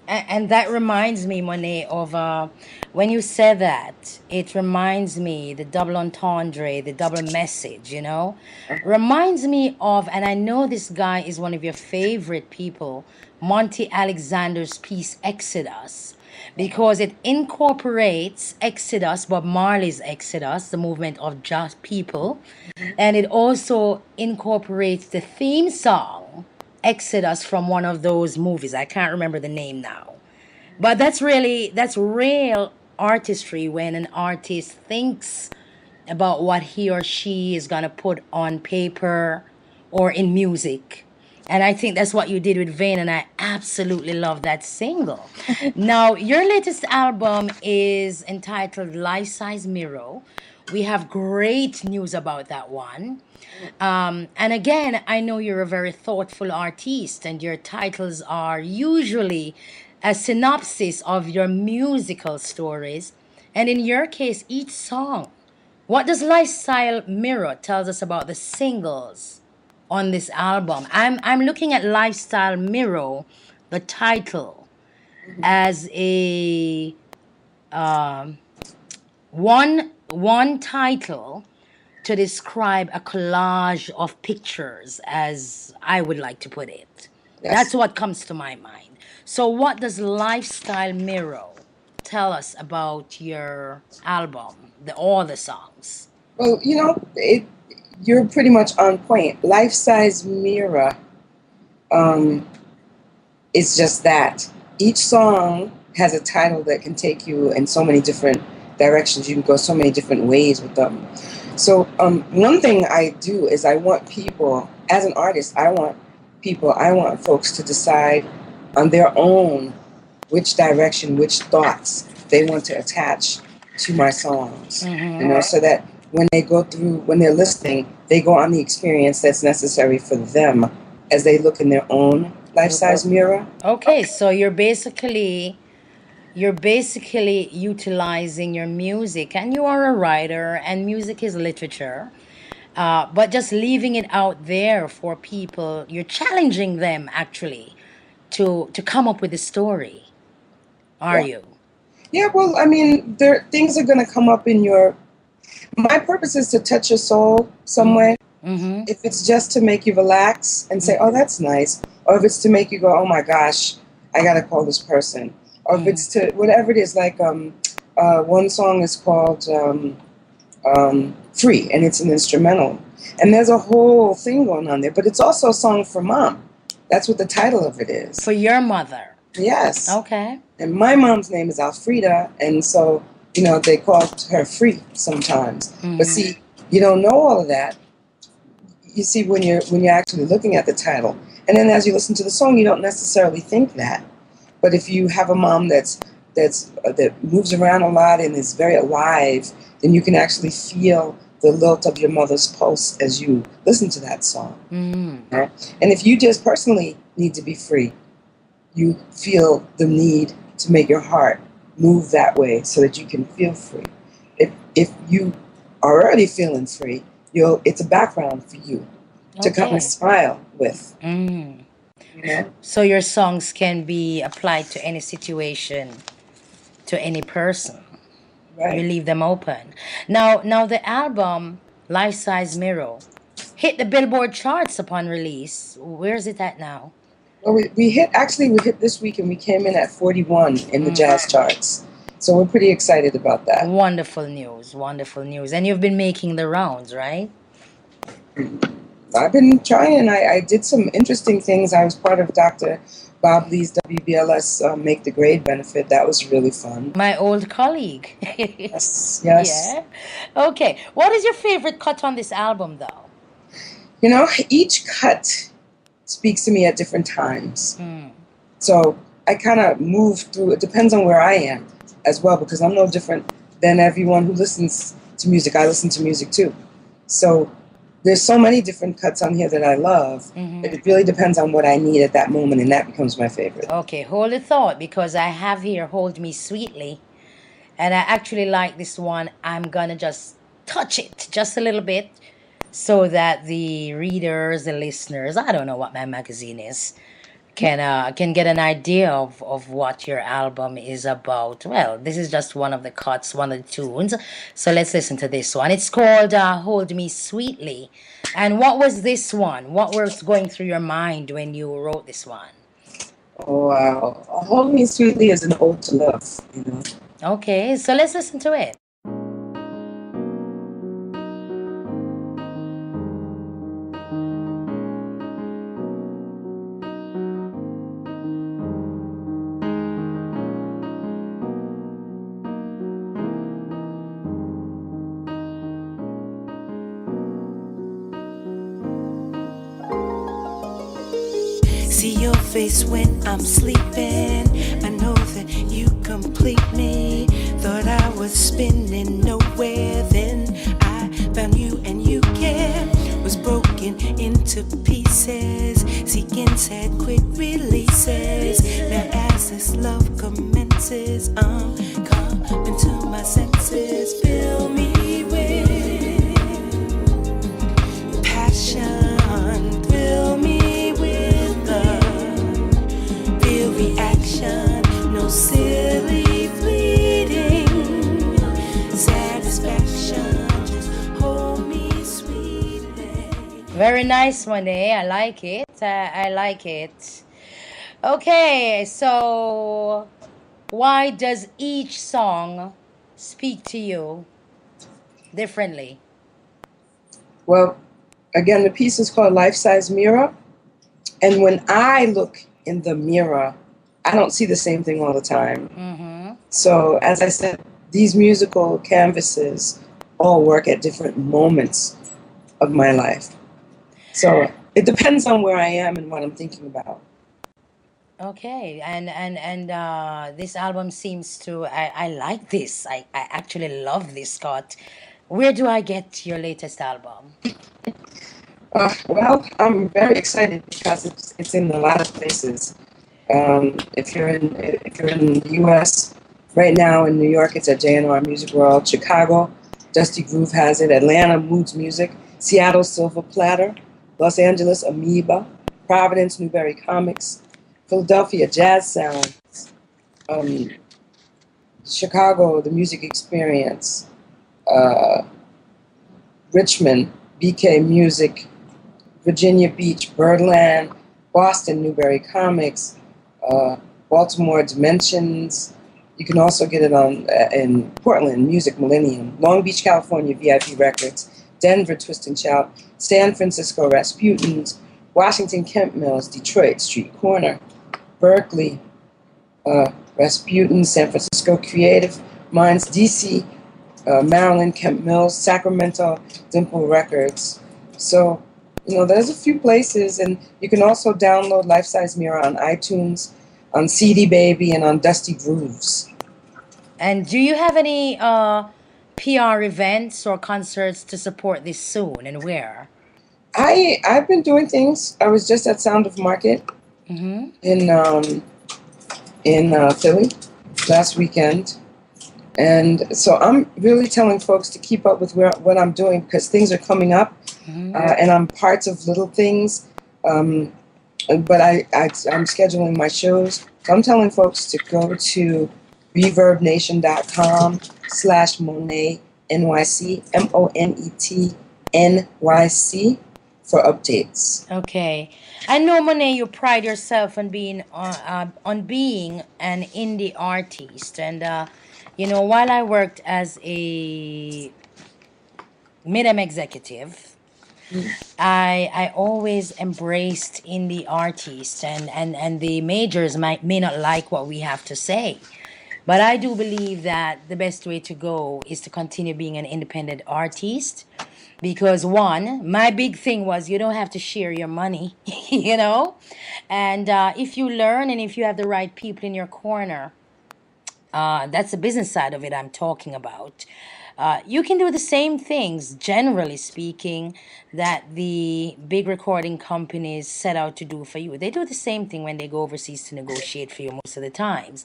And that reminds me, Monet, of when you said that, it reminds me the double entendre, the double message, reminds me of, and I know this guy is one of your favorite people, Monty Alexander's piece Exodus, because it incorporates Exodus, Bob Marley's Exodus, the movement of just people, and it also incorporates the theme song Exodus from one of those movies. I can't remember the name now. But that's real artistry when an artist thinks about what he or she is going to put on paper or in music. And I think that's what you did with Vane, and I absolutely love that single. Now, your latest album is entitled Life Size Mirror. We have great news about that one. And again, I know you're a very thoughtful artist, and your titles are usually a synopsis of your musical stories. And in your case, each song. What does Lifestyle Mirror tells us about the singles on this album? I'm looking at Lifestyle Mirror, the title, as a one title to describe a collage of pictures, as I would like to put it. That's Yes. what comes to my mind. So, what does Lifestyle Mirror tell us about your album, all the songs? Well, you're pretty much on point. Life size mirror um, is just that. Each song has a title that can take you in so many different directions. You can go so many different ways with them. So one thing I do is I want people, as an artist, I want folks to decide on their own which direction, which thoughts they want to attach to my songs. So that when they're listening, they go on the experience that's necessary for them as they look in their own life-size mirror. Okay, so you're basically utilizing your music, and you are a writer, and music is literature. But just leaving it out there for people, you're challenging them actually to come up with a story. Are Yeah. you? Yeah, well, I mean, there things are going to come up in your. My purpose is to touch your soul some way. Mm-hmm. If it's just to make you relax and say, "Oh, that's nice," or if it's to make you go, "Oh my gosh, I got to call this person," or if it's to whatever it is. Like one song is called "Free," and it's an instrumental, and there's a whole thing going on there. But it's also a song for mom. That's what the title of it is. For your mother. Yes. Okay. And my mom's name is Alfreda, and so, they called her Free sometimes. But see, you don't know all of that. You see, when you're actually looking at the title, and then as you listen to the song, you don't necessarily think that. But if you have a mom that moves around a lot and is very alive, then you can actually feel the lilt of your mother's pulse as you listen to that song. Right? And if you just personally need to be free, you feel the need to make your heart move that way so that you can feel free. If you are already feeling free, it's a background for you to come Okay. and smile with. Mm. You know? So your songs can be applied to any situation, to any person. You Right. leave them open. Now the album Life Size Mirror hit the Billboard charts upon release. Where's it at now? Well, we hit this week and we came in at 41 in the jazz charts. So we're pretty excited about that. Wonderful news, wonderful news. And you've been making the rounds, right? I've been trying. I did some interesting things. I was part of Dr. Bob Lee's WBLS Make the Grade benefit. That was really fun. My old colleague. Yes, yes. Yeah. Okay. What is your favorite cut on this album, though? Each cut speaks to me at different times. So I kind of move through. It depends on where I am as well, because I'm no different than everyone who listens to music. I listen to music too. So there's so many different cuts on here that I love. It really depends on what I need at that moment, and that becomes my favorite. Okay, hold the thought, because I have here Hold Me Sweetly. And I actually like this one. I'm gonna just touch it just a little bit so that the readers, the listeners, I don't know what my magazine is, can get an idea of what your album is about. Well, this is just one of the cuts, one of the tunes. So let's listen to this one. It's called Hold Me Sweetly. And what was this one? What was going through your mind when you wrote this one? Oh, wow. Hold Me Sweetly is an ode to love, you know. Okay, so let's listen to it. See your face when I'm sleeping. I know that you complete me. Thought I was spinning nowhere. Then I found you and you care. Was broken into pieces. Seeking sad quick releases. Now as this love commences, I'm coming to my senses. Fill me with passion. Fill me with love. Feel reaction. No silly fleeting satisfaction. Just hold me sweetly. Very nice, Monet. I like it. I like it. Okay, so why does each song speak to you differently? Well, again, the piece is called Life Size Mirror. And when I look in the mirror, I don't see the same thing all the time. Mm-hmm. So, as I said, these musical canvases all work at different moments of my life. So, it depends on where I am and what I'm thinking about. Okay, and this album seems to I like this. I actually love this, Scott. Where do I get your latest album? Well, I'm very excited because it's in a lot of places. If you're in the U.S. right now, in New York, it's at J&R Music World. Chicago, Dusty Groove has it. Atlanta, Moods Music. Seattle, Silver Platter. Los Angeles, Amoeba. Providence, Newberry Comics. Philadelphia, Jazz Sound. Chicago, The Music Experience. Richmond, BK Music. Virginia Beach, Birdland. Boston, Newberry Comics. Baltimore, Dimensions. You can also get it on in Portland, Music Millennium. Long Beach, California, VIP Records. Denver, Twist and Shout. San Francisco, Rasputin's. Washington, Kemp Mills. Detroit, Street Corner. Berkeley, Rasputin. San Francisco, Creative Minds. DC, Maryland, Kemp Mills. Sacramento, Dimple Records. So, there's a few places, and you can also download Life Size Mirror on iTunes, on CD Baby, and on Dusty Grooves. And do you have any PR events or concerts to support this soon, and where? I've been doing things. I was just at Sound of Market in Philly last weekend, and so I'm really telling folks to keep up with what I'm doing because things are coming up, and I'm parts of little things. But I'm scheduling my shows. So I'm telling folks to go to ReverbNation.com/Monet NYC MONET NYC for updates. Okay, I know, Monet, you pride yourself on being an indie artist, and while I worked as a Midem executive, I always embraced indie artists, and the majors may not like what we have to say. But I do believe that the best way to go is to continue being an independent artist because, one, my big thing was you don't have to share your money, and if you learn and if you have the right people in your corner, that's the business side of it I'm talking about. You can do the same things, generally speaking, that the big recording companies set out to do for you. They do the same thing when they go overseas to negotiate for you most of the times.